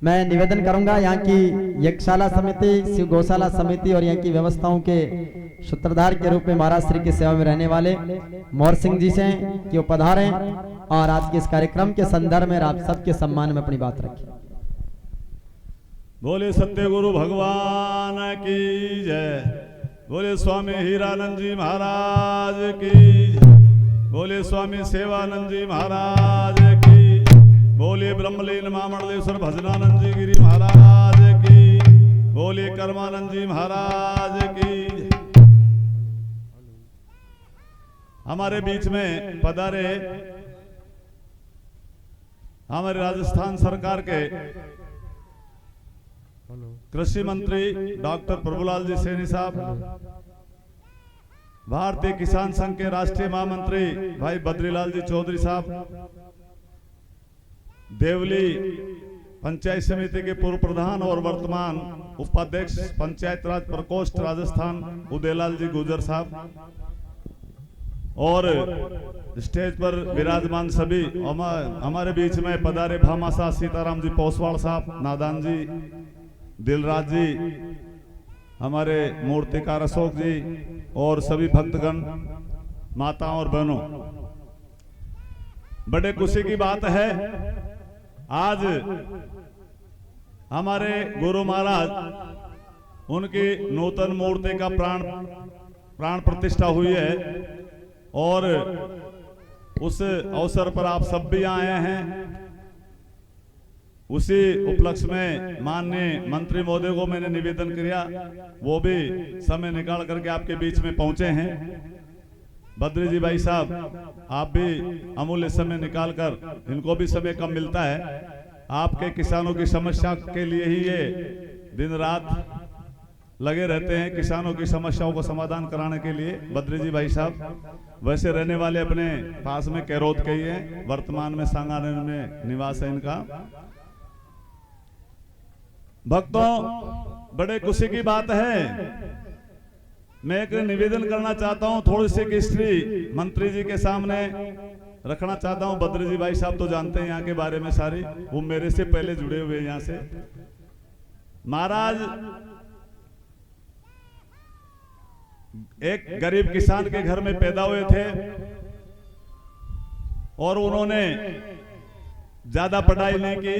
मैं निवेदन करूंगा यहाँ की यज्ञशाला समिति, शिव गौशाला समिति और यहाँ की व्यवस्थाओं के सूत्रधार के रूप में महाराज श्री की सेवा में रहने वाले मोर सिंह जी से कि वो पधारें और आज के इस कार्यक्रम के संदर्भ में आप सबके सम्मान में अपनी बात रखें। बोले सत्य गुरु भगवान की जय। बोले स्वामी हीरानंद जी महाराज की जय। बोले स्वामी सेवानंद जी महाराज की। बोले ब्रह्मलीन मामंडलेश्वर भजनानंद जी गिरी महाराज की। बोले कर्मानंद जी महाराज की। हमारे बीच में पधारे हमारे राजस्थान सरकार के कृषि मंत्री डॉक्टर प्रभुलाल जी सैनी साहब, भारतीय किसान संघ के राष्ट्रीय महामंत्री भाई बद्रीलाल जी चौधरी साहब, देवली पंचायत समिति के पूर्व प्रधान और वर्तमान उपाध्यक्ष पंचायत राज प्रकोष्ठ राजस्थान उदयलाल जी गुजर साहब, और स्टेज पर विराजमान सभी हमारे बीच में पधारे भामाशाह सीताराम जी पोसवाल साहब, नादान जी, दिलराज जी, हमारे मूर्तिकार अशोक जी और सभी भक्तगण, माताओं और बहनों, बड़े खुशी की बात है आज हमारे गुरु महाराज उनकी नूतन मूर्ति का प्राण प्रतिष्ठा हुई है और उस अवसर पर आप सब भी आए हैं। उसी उपलक्ष्य में माननीय मंत्री महोदय को मैंने निवेदन किया, वो भी समय निकाल करके आपके बीच में पहुंचे हैं। बद्री जी भाई साहब, आप भी अमूल्य समय निकालकर, इनको भी समय कम मिलता है, आपके किसानों की समस्या के लिए ही ये दिन रात लगे रहते हैं, किसानों की समस्याओं को समाधान कराने के लिए। बद्री जी भाई साहब वैसे रहने वाले अपने पास में कैरोद के ही हैं, वर्तमान में सांगानेर में निवास है इनका। भक्तों, बड़े खुशी की बात है, मैं एक निवेदन करना चाहता हूं, थोड़ी सी हिस्ट्री मंत्री जी के सामने रखना चाहता हूं। बद्री जी भाई साहब तो जानते हैं यहाँ के बारे में सारी, वो मेरे से पहले जुड़े हुए यहाँ से। महाराज एक गरीब किसान के घर में पैदा हुए थे और उन्होंने ज्यादा पढ़ाई नहीं की,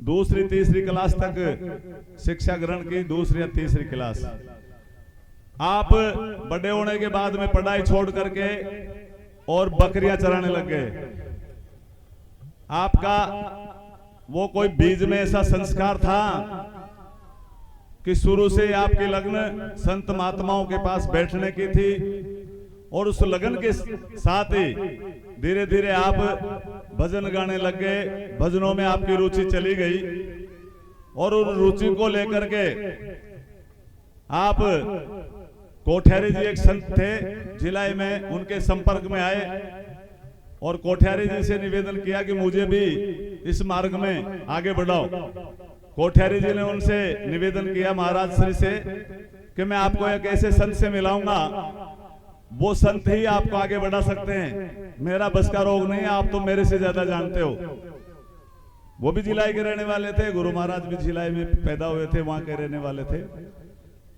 दूसरी तीसरी क्लास तक शिक्षा ग्रहण की, दूसरी या तीसरी क्लास। आप बड़े होने के बाद में पढ़ाई छोड़ करके और बकरियां चराने लग गए। आपका वो कोई बीज में ऐसा संस्कार था कि शुरू से आपकी लगन संत महात्माओं के पास बैठने की थी और उस लगन के साथ ही धीरे धीरे आप भजन गाने लग गए, भजनों में आपकी रुचि चली गई और उन रुचि को लेकर के आप कोठियारी जी एक संत थे जिलाई में, उनके संपर्क में आए और कोठियारी जी से निवेदन किया कि मुझे भी इस मार्ग में आगे बढ़ाओ। कोठियारी जी ने उनसे निवेदन किया महाराज श्री से कि मैं आपको एक ऐसे संत से मिलाऊंगा, वो संत ही आपको आगे बढ़ा सकते हैं, मेरा बस का रोग नहीं है, आप तो मेरे से ज्यादा जानते हो। वो भी जिलाई के रहने वाले थे, गुरु महाराज भी जिलाई में पैदा हुए थे, वहां के रहने वाले थे।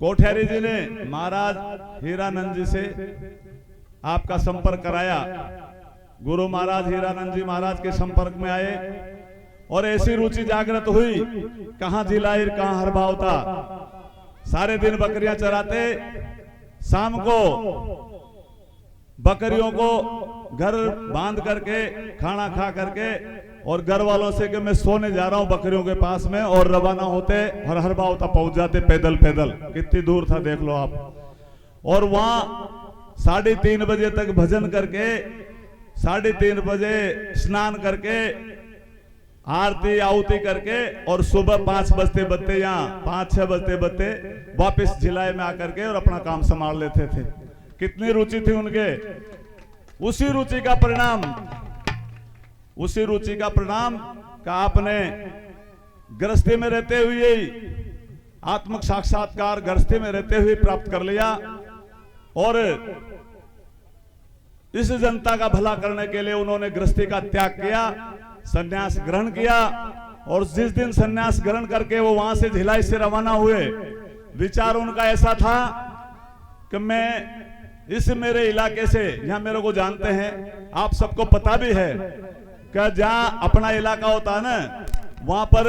कोठियारी जी ने महाराज हीरानंद जी से आपका संपर्क कराया, गुरु महाराज हीरानंद जी महाराज के संपर्क में आए और ऐसी रुचि जागृत हुई, कहां जिलाइर कहां हर भाव था। सारे दिन बकरियां चराते, शाम को बकरियों को घर बांध करके खाना खा करके और घर वालों से कि मैं सोने जा रहा हूं बकरियों के पास में, और रवाना होते हर हर भाव तक पहुंच जाते पैदल पैदल, कितनी दूर था देख लो आप। और वहां 3:30 बजे तक भजन करके, 3:30 बजे स्नान करके, आरती आहुति करके और सुबह 5 बजते बजते या 5-6 बजते बजते वापस जिले में आकर के और अपना काम संभाल लेते थे। कितनी रुचि थी उनके। उसी रुचि का परिणाम का आपने गृहस्थी में रहते हुए आत्मक साक्षात्कार गृहस्थी में रहते हुए प्राप्त कर लिया और इस जनता का भला करने के लिए उन्होंने गृहस्थी का त्याग किया, संन्यास ग्रहण किया और जिस दिन संन्यास ग्रहण करके वो वहां से भिलाई से रवाना हुए, विचार उनका ऐसा था कि मैं इस मेरे इलाके से, यहाँ मेरे को जानते हैं, आप सबको पता भी है कि जहाँ अपना इलाका होता है ना, वहां पर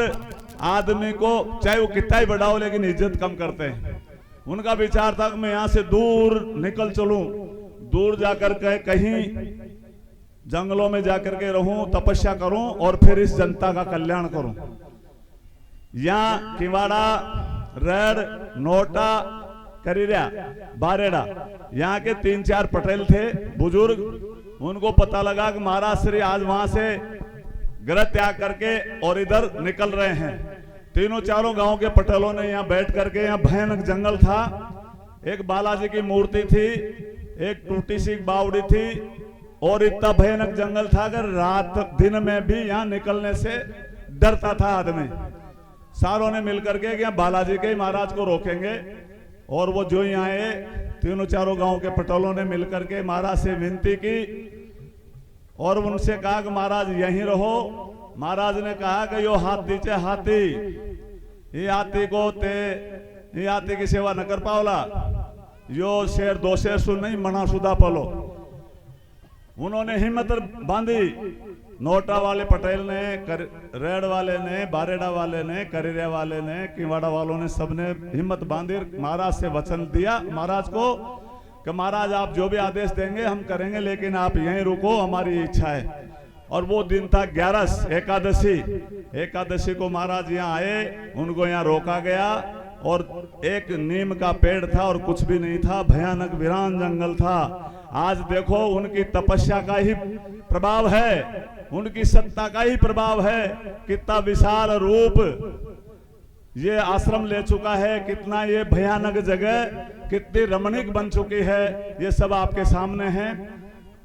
आदमी को चाहे वो कितना ही बड़ा हो लेकिन इज्जत कम करते हैं। उनका विचार था कि मैं यहाँ से दूर निकल चलूं, दूर जाकर के कहीं जंगलों में जाकर के रहूं, तपस्या करूं और फिर इस जनता का कल्याण करूं। यहाँ किवाड़ा, रेड, नोटा, करिरिया, बारेड़ा, यहाँ के 3-4 पटेल थे बुजुर्ग। उनको पता लगा कि महाराज श्री आज वहां से गृह त्याग करके और इधर निकल रहे हैं। तीनों चारों गांव के पटेलों ने यहाँ बैठ करके, यहाँ भयानक जंगल था, एक बालाजी की मूर्ति थी, एक टूटी सी बावड़ी थी और इतना भयानक जंगल था कि रात दिन में भी यहाँ निकलने से डरता था आदमी। सारों ने मिलकर के यहाँ बालाजी के महाराज को रोकेंगे और वो जो यहाँ आए, तीनों चारों गांव के पटेलों ने मिलकर के महाराज से विनती की और उनसे कहा कि महाराज यहीं रहो। महाराज ने कहा कि यो हाथ दीचे हाथी, ये हाथी को ते ये हाथी की सेवा न कर पावला, यो शेर 2 शेर सुन नहीं मना सुधा पलो। उन्होंने हिम्मत बांधी, नोटा वाले पटेल ने, रेड वाले ने, बारेड़ा वाले ने, करिरिया वाले ने, किवाड़ा वालों ने, सबने हिम्मत बांधी, महाराज से वचन दिया महाराज को कि महाराज आप जो भी आदेश देंगे हम करेंगे, लेकिन आप यहीं रुको, हमारी इच्छा है। और वो दिन था 11 एकादशी। एकादशी को महाराज यहाँ आए, उनको यहाँ रोका गया और एक नीम का पेड़ था और कुछ भी नहीं था, भयानक वीरान जंगल था। आज देखो उनकी तपस्या का ही प्रभाव है, उनकी सत्ता का ही प्रभाव है, कितना विशाल रूप ये आश्रम ले चुका है, कितना ये भयानक जगह कितनी रमणीक बन चुकी है, ये सब आपके सामने है।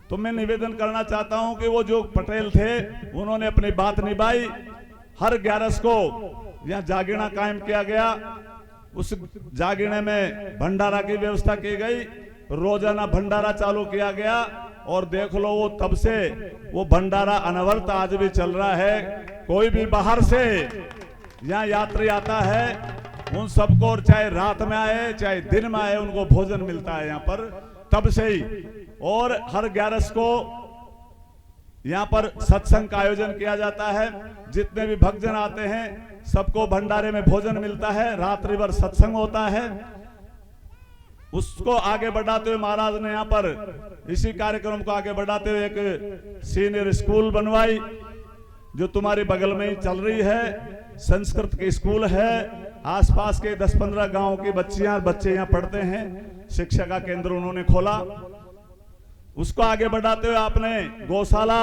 तो मैं निवेदन करना चाहता हूं कि वो जो पटेल थे उन्होंने अपनी बात निभाई। हर 11 को यहाँ जागीना कायम किया गया, उस जागीने में भंडारा की व्यवस्था की गई, रोजाना भंडारा चालू किया गया और देख लो वो तब से वो भंडारा अनवरत आज भी चल रहा है। कोई भी बाहर से यहाँ यात्री आता है, उन सबको चाहे रात में आए चाहे दिन में आए, उनको भोजन मिलता है यहाँ पर तब से ही। और हर 11 को यहाँ पर सत्संग का आयोजन किया जाता है, जितने भी भक्तजन आते हैं सबको भंडारे में भोजन मिलता है, रात्रि भर सत्संग होता है। उसको आगे बढ़ाते हुए महाराज ने यहाँ पर इसी कार्यक्रम को आगे बढ़ाते हुए एक सीनियर स्कूल बनवाई जो तुम्हारे बगल में ही चल रही है, संस्कृत की स्कूल है। आसपास के 10-15 गांव की बच्चियां बच्चे यहाँ पढ़ते हैं, शिक्षा का केंद्र उन्होंने खोला। उसको आगे बढ़ाते हुए आपने गौशाला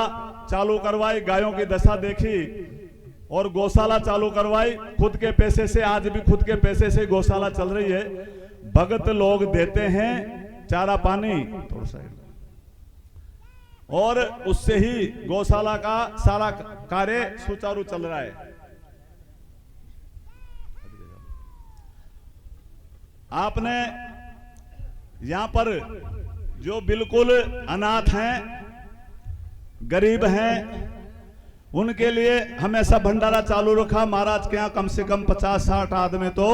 चालू करवाई, गायों की दशा देखी और गौशाला चालू करवाई खुद के पैसे से। आज भी खुद के पैसे से गौशाला चल रही है, भगत लोग देते हैं चारा पानी थोड़ा सा, और उससे ही गौशाला का सारा कार्य सुचारू चल रहा है। आपने यहां पर जो बिल्कुल अनाथ हैं, गरीब हैं, उनके लिए हमेशा भंडारा चालू रखा। महाराज के यहाँ कम से कम 50-60 आदमी तो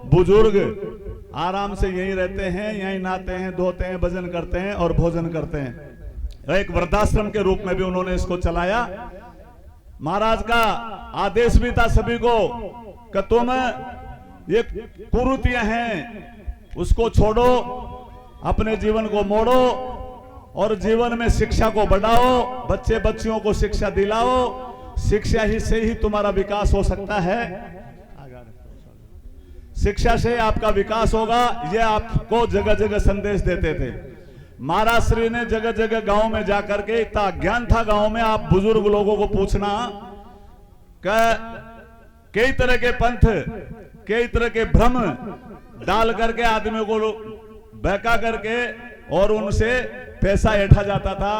बुजुर्ग आराम से यहीं रहते हैं, यहीं नहाते हैं, धोते हैं, भजन करते हैं और भोजन करते हैं। एक वृद्धाश्रम के रूप में भी उन्होंने इसको चलाया। महाराज का आदेश भी था सभी को कि तुम ये कुरीतियां हैं उसको छोड़ो, अपने जीवन को मोड़ो और जीवन में शिक्षा को बढ़ाओ, बच्चे बच्चियों को शिक्षा दिलाओ। शिक्षा ही से ही तुम्हारा विकास हो सकता है, शिक्षा से आपका विकास होगा। ये आपको जगह जगह संदेश देते थे। महाराज श्री ने जगह जगह गांव में जाकर के, इतना ज्ञान था गांव में, आप बुजुर्ग लोगों को पूछना कई तरह के पंथ, कई तरह के भ्रम डाल करके आदमियों को बहका करके और उनसे पैसा ऐठा जाता था।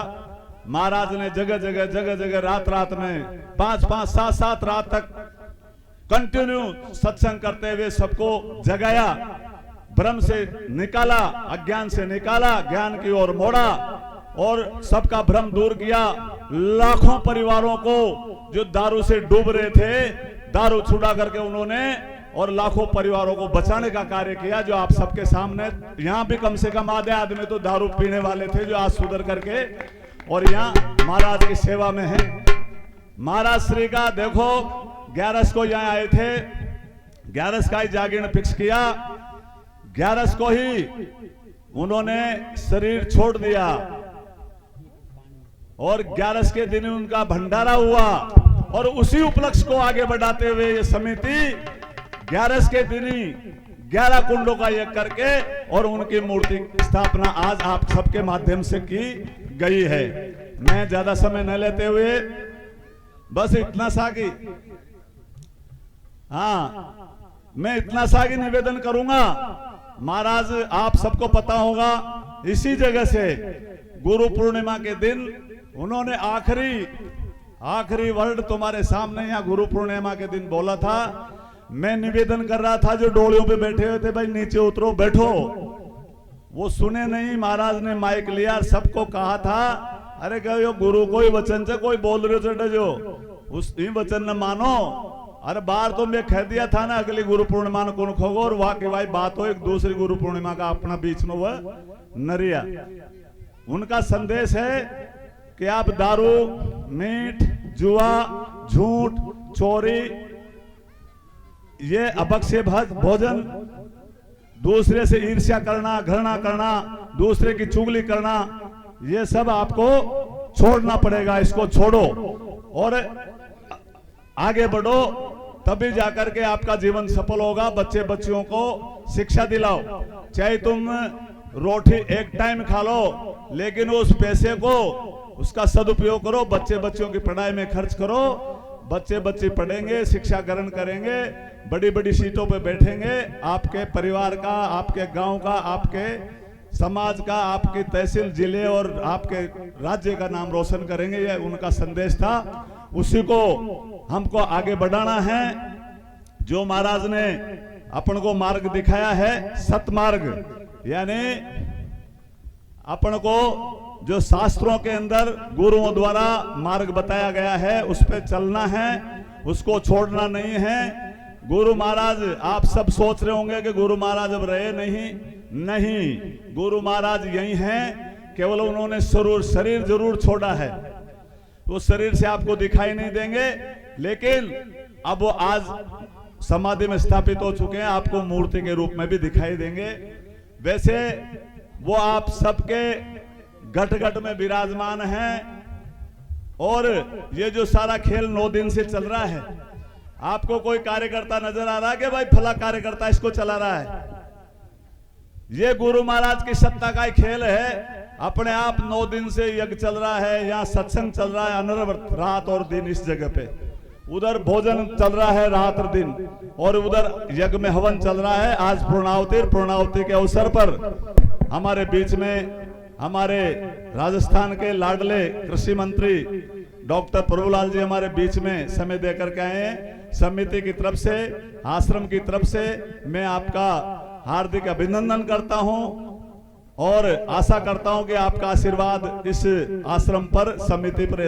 महाराज ने जगह जगह रात रात में 5-5, 7-7 रात तक कंटिन्यू सत्संग करते हुए सबको जगाया, भ्रम से निकाला, अज्ञान से निकाला, ज्ञान की ओर मोड़ा और सबका भ्रम दूर किया। लाखों परिवारों को जो दारू से डूब रहे थे दारू छुड़ा करके उन्होंने और लाखों परिवारों को बचाने का कार्य किया, जो आप सबके सामने। यहाँ भी कम से कम आधे आदमी तो दारू पीने वाले थे, जो आज सुधर करके और यहाँ महाराज की सेवा में है। महाराज श्री का देखो 11 को यहाँ आए थे, 11 का ही जागरण फिक्स किया, 11 को ही उन्होंने शरीर छोड़ दिया और 11 के दिन उनका भंडारा हुआ। और उसी उपलक्ष्य को आगे बढ़ाते हुए ये समिति 11 के दिन ही 11 कुंडों का यज्ञ करके और उनकी मूर्ति स्थापना आज आप सबके माध्यम से की गई है। मैं ज्यादा समय न लेते हुए बस इतना सा कि मैं इतना सा कि निवेदन करूंगा। महाराज आप सबको पता होगा, इसी जगह से गुरु पूर्णिमा के दिन उन्होंने आखिरी वर्ड तुम्हारे सामने यहाँ गुरु पूर्णिमा के दिन बोला था। मैं निवेदन कर रहा था जो डोलियों पे बैठे हुए थे, भाई नीचे उतरो बैठो, वो सुने नहीं। महाराज ने माइक लिया, सबको कहा था अरे कहो गुरु कोई वचन से कोई बोल रहे हो जो उस वचन न मानो। अरे बार तो मैं कह दिया था ना अगली गुरु पूर्णिमा कौन खोगो, और वाकई भाई बात हो एक दूसरी गुरु पूर्णिमा का अपना बीच में वह नरिया। उनका संदेश है कि आप दारू, मीठ, जुआ, झूठ, चोरी, ये अबक्ष्य भोजन, दूसरे से ईर्ष्या करना, घृणा करना, दूसरे की चुगली करना, ये सब आपको छोड़ना पड़ेगा। इसको छोड़ो और आगे बढ़ो, तभी जाकर के आपका जीवन सफल होगा। बच्चे बच्चियों को शिक्षा दिलाओ, चाहे तुम रोटी एक टाइम खा लो, लेकिन उस पैसे को उसका सदुपयोग करो, बच्चे बच्चियों की पढ़ाई में खर्च करो। बच्चे बच्चे पढ़ेंगे, शिक्षा ग्रहण करेंगे, बड़ी बड़ी सीटों पे बैठेंगे, आपके परिवार का, आपके गांव का, आपके समाज का, आपकी तहसील, जिले और आपके राज्य का नाम रोशन करेंगे। यह उनका संदेश था, उसी को हमको आगे बढ़ाना है। जो महाराज ने अपन को मार्ग दिखाया है, सतमार्ग, यानी अपन को जो शास्त्रों के अंदर गुरुओं द्वारा मार्ग बताया गया है उस पर चलना है, उसको छोड़ना नहीं है। गुरु महाराज, आप सब सोच रहे होंगे कि गुरु महाराज अब रहे नहीं, गुरु महाराज यही हैं, केवल उन्होंने शरीर जरूर छोड़ा है। वो शरीर से आपको दिखाई नहीं देंगे, लेकिन अब वो आज समाधि में स्थापित हो चुके हैं, आपको मूर्ति के रूप में भी दिखाई देंगे। वैसे वो आप सबके घट घट में विराजमान हैं। और ये जो सारा खेल 9 दिन से चल रहा है, आपको कोई कार्यकर्ता नजर आ रहा है कि भाई फला कार्यकर्ता इसको चला रहा है? ये गुरु महाराज की सत्ता का ही खेल है। अपने आप 9 दिन से यज्ञ चल रहा है, यहाँ सत्संग चल रहा है अनवरत रात और दिन इस जगह पे, उधर भोजन चल रहा है रात और दिन, और उधर यज्ञ में हवन चल रहा है। आज पूर्णावती के अवसर पर हमारे बीच में हमारे राजस्थान के लाडले कृषि मंत्री डॉक्टर प्रभुलाल जी हमारे बीच में समय देकर के आए हैं। समिति की तरफ से, आश्रम की तरफ से मैं आपका हार्दिक अभिनंदन करता हूं और आशा करता हूं कि आपका आशीर्वाद इस आश्रम पर, समिति पर